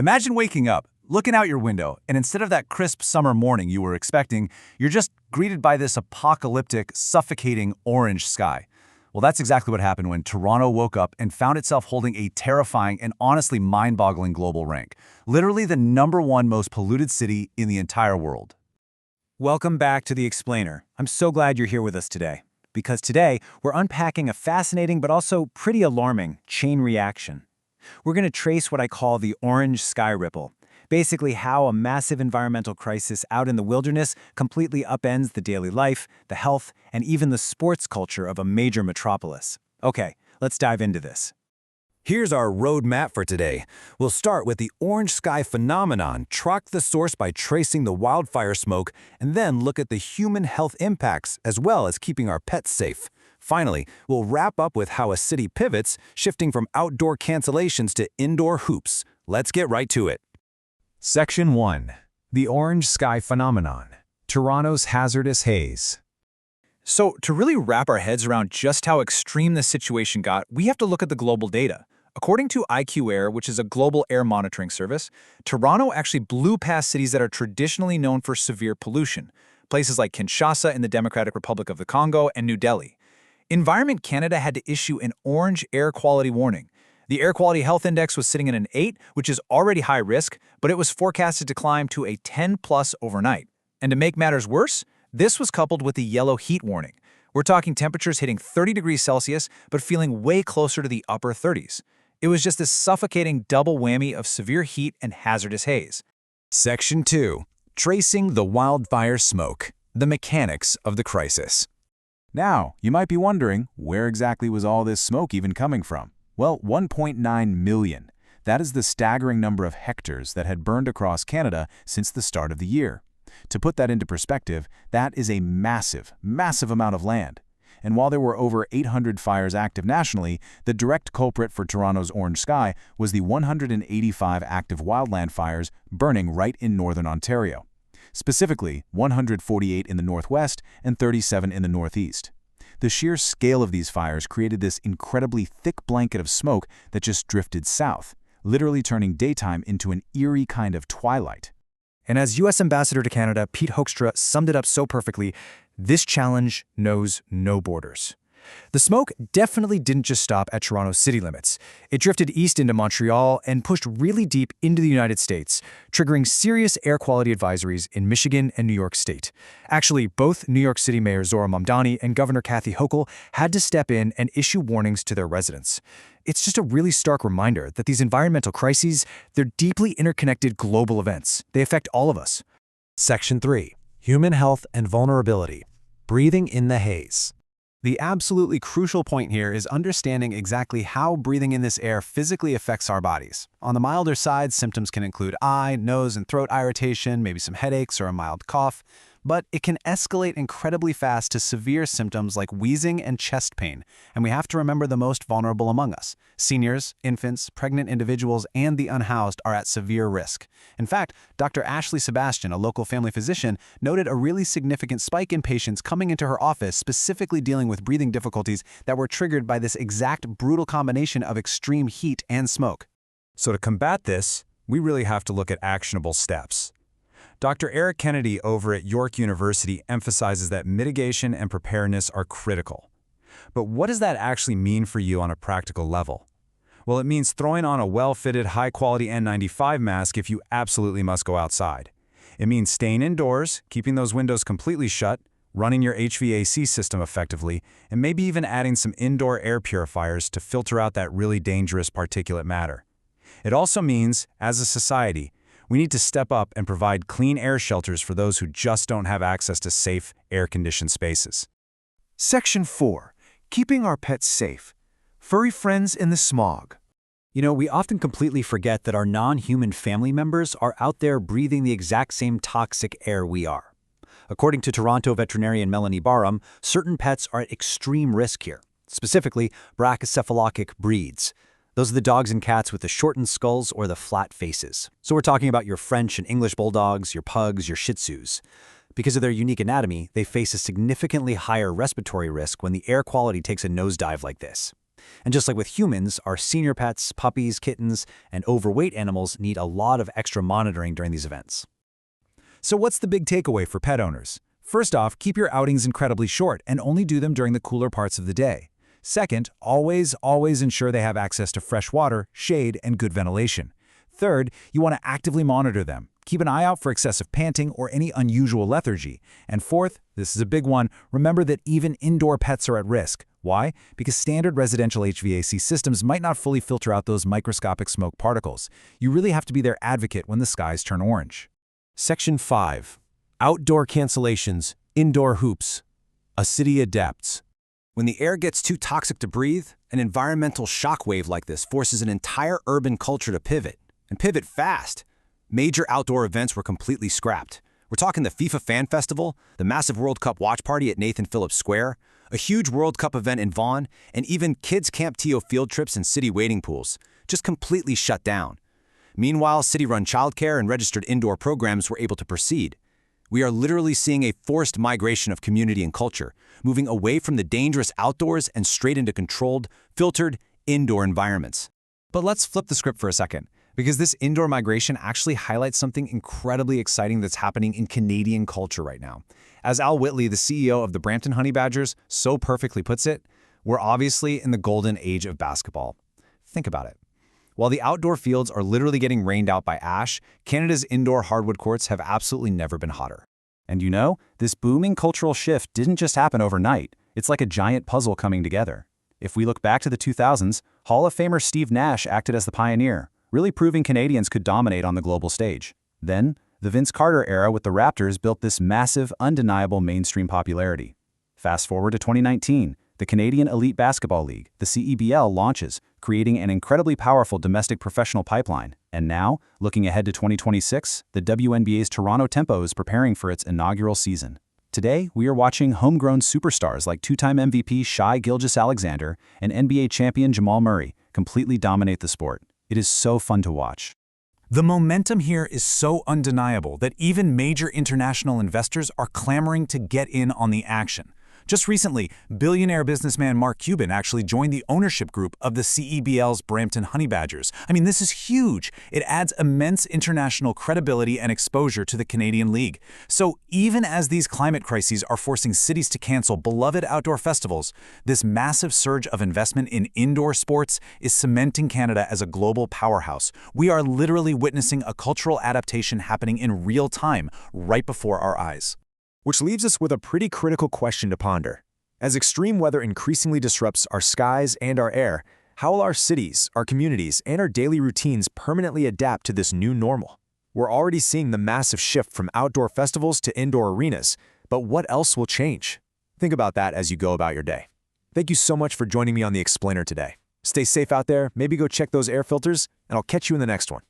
Imagine waking up, looking out your window, and instead of that crisp summer morning you were expecting, you're just greeted by this apocalyptic, suffocating orange sky. Well, that's exactly what happened when Toronto woke up and found itself holding a terrifying and honestly mind-boggling global rank. Literally the #1 most polluted city in the entire world. Welcome back to The Explainer. I'm so glad you're here with us today, because today we're unpacking a fascinating but also pretty alarming chain reaction. We're going to trace what I call the orange sky ripple, basically how a massive environmental crisis out in the wilderness completely upends the daily life, the health, and even the sports culture of a major metropolis. Okay, let's dive into this. Here's our roadmap for today. We'll start with the orange sky phenomenon, track the source by tracing the wildfire smoke, and then look at the human health impacts as well as keeping our pets safe. Finally, we'll wrap up with how a city pivots, shifting from outdoor cancellations to indoor hoops. Let's get right to it. Section 1. The Orange Sky Phenomenon. Toronto's Hazardous Haze. So, to really wrap our heads around just how extreme the situation got, we have to look at the global data. According to IQ Air, which is a global air monitoring service, Toronto actually blew past cities that are traditionally known for severe pollution, places like Kinshasa in the Democratic Republic of the Congo and New Delhi. Environment Canada had to issue an orange air quality warning. The Air Quality Health Index was sitting at an 8, which is already high risk, but it was forecasted to climb to a 10+ overnight. And to make matters worse, this was coupled with the yellow heat warning. We're talking temperatures hitting 30 degrees Celsius, but feeling way closer to the upper 30s. It was just this suffocating double whammy of severe heat and hazardous haze. Section 2. Tracing the wildfire smoke. The mechanics of the crisis. Now, you might be wondering, where exactly was all this smoke even coming from? Well, 1.9 million. That is the staggering number of hectares that had burned across Canada since the start of the year. To put that into perspective, that is a massive, massive amount of land. And while there were over 800 fires active nationally, the direct culprit for Toronto's orange sky was the 185 active wildland fires burning right in northern Ontario. Specifically, 148 in the northwest and 37 in the northeast. The sheer scale of these fires created this incredibly thick blanket of smoke that just drifted south, literally turning daytime into an eerie kind of twilight. And as U.S. Ambassador to Canada, Pete Hoekstra, summed it up so perfectly, this challenge knows no borders. The smoke definitely didn't just stop at Toronto's city limits. It drifted east into Montreal and pushed really deep into the United States, triggering serious air quality advisories in Michigan and New York State. Actually, both New York City Mayor Zohran Mamdani and Governor Kathy Hochul had to step in and issue warnings to their residents. It's just a really stark reminder that these environmental crises, they're deeply interconnected global events. They affect all of us. Section 3. Human health and vulnerability. Breathing in the haze. The absolutely crucial point here is understanding exactly how breathing in this air physically affects our bodies. On the milder side, symptoms can include eye, nose, and throat irritation, maybe some headaches or a mild cough, but it can escalate incredibly fast to severe symptoms like wheezing and chest pain, and we have to remember the most vulnerable among us. Seniors, infants, pregnant individuals, and the unhoused are at severe risk. In fact, Dr. Ashley Sebastian, a local family physician, noted a really significant spike in patients coming into her office specifically dealing with breathing difficulties that were triggered by this exact brutal combination of extreme heat and smoke. So to combat this, we really have to look at actionable steps. Dr. Eric Kennedy over at York University emphasizes that mitigation and preparedness are critical. But what does that actually mean for you on a practical level? Well, it means throwing on a well-fitted, high-quality N95 mask if you absolutely must go outside. It means staying indoors, keeping those windows completely shut, running your HVAC system effectively, and maybe even adding some indoor air purifiers to filter out that really dangerous particulate matter. It also means, as a society, we need to step up and provide clean air shelters for those who just don't have access to safe, air-conditioned spaces. Section 4. Keeping our pets safe. Furry friends in the smog. You know, we often completely forget that our non-human family members are out there breathing the exact same toxic air we are. According to Toronto veterinarian Melanie Barham, certain pets are at extreme risk here, specifically brachycephalic breeds. Those are the dogs and cats with the shortened skulls or the flat faces. So we're talking about your French and English bulldogs, your pugs, your Shih Tzus. Because of their unique anatomy, they face a significantly higher respiratory risk when the air quality takes a nosedive like this. And just like with humans, our senior pets, puppies, kittens, and overweight animals need a lot of extra monitoring during these events. So what's the big takeaway for pet owners? First off, keep your outings incredibly short and only do them during the cooler parts of the day. Second, always ensure they have access to fresh water, shade, and good ventilation. Third, you want to actively monitor them. Keep an eye out for excessive panting or any unusual lethargy. And fourth, this is a big one, remember that even indoor pets are at risk. Why? Because standard residential HVAC systems might not fully filter out those microscopic smoke particles. You really have to be their advocate when the skies turn orange. Section 5. Outdoor cancellations, indoor hoops. A city adapts. When the air gets too toxic to breathe, an environmental shockwave like this forces an entire urban culture to pivot, and pivot fast. Major outdoor events were completely scrapped. We're talking the FIFA Fan Festival, the massive World Cup watch party at Nathan Phillips Square, a huge World Cup event in Vaughan, and even kids' Camp Tio field trips and city wading pools, just completely shut down. Meanwhile, city-run childcare and registered indoor programs were able to proceed. We are literally seeing a forced migration of community and culture, moving away from the dangerous outdoors and straight into controlled, filtered, indoor environments. But let's flip the script for a second, because this indoor migration actually highlights something incredibly exciting that's happening in Canadian culture right now. As Al Whitley, the CEO of the Brampton Honey Badgers, so perfectly puts it, we're obviously in the golden age of basketball. Think about it. While the outdoor fields are literally getting rained out by ash, Canada's indoor hardwood courts have absolutely never been hotter. And you know, this booming cultural shift didn't just happen overnight. It's like a giant puzzle coming together. If we look back to the 2000s, Hall of Famer Steve Nash acted as the pioneer, really proving Canadians could dominate on the global stage. Then, the Vince Carter era with the Raptors built this massive, undeniable mainstream popularity. Fast forward to 2019, the Canadian Elite Basketball League, the CEBL, launches, creating an incredibly powerful domestic professional pipeline. And now, looking ahead to 2026, the WNBA's Toronto Tempo is preparing for its inaugural season. Today, we are watching homegrown superstars like two-time MVP Shai Gilgeous-Alexander and NBA champion Jamal Murray completely dominate the sport. It is so fun to watch. The momentum here is so undeniable that even major international investors are clamoring to get in on the action. Just recently, billionaire businessman Mark Cuban actually joined the ownership group of the CEBL's Brampton Honey Badgers. I mean, this is huge. It adds immense international credibility and exposure to the Canadian League. So even as these climate crises are forcing cities to cancel beloved outdoor festivals, this massive surge of investment in indoor sports is cementing Canada as a global powerhouse. We are literally witnessing a cultural adaptation happening in real time, right before our eyes. Which leaves us with a pretty critical question to ponder. As extreme weather increasingly disrupts our skies and our air, how will our cities, our communities, and our daily routines permanently adapt to this new normal? We're already seeing the massive shift from outdoor festivals to indoor arenas, but what else will change? Think about that as you go about your day. Thank you so much for joining me on The Explainer today. Stay safe out there, maybe go check those air filters, and I'll catch you in the next one.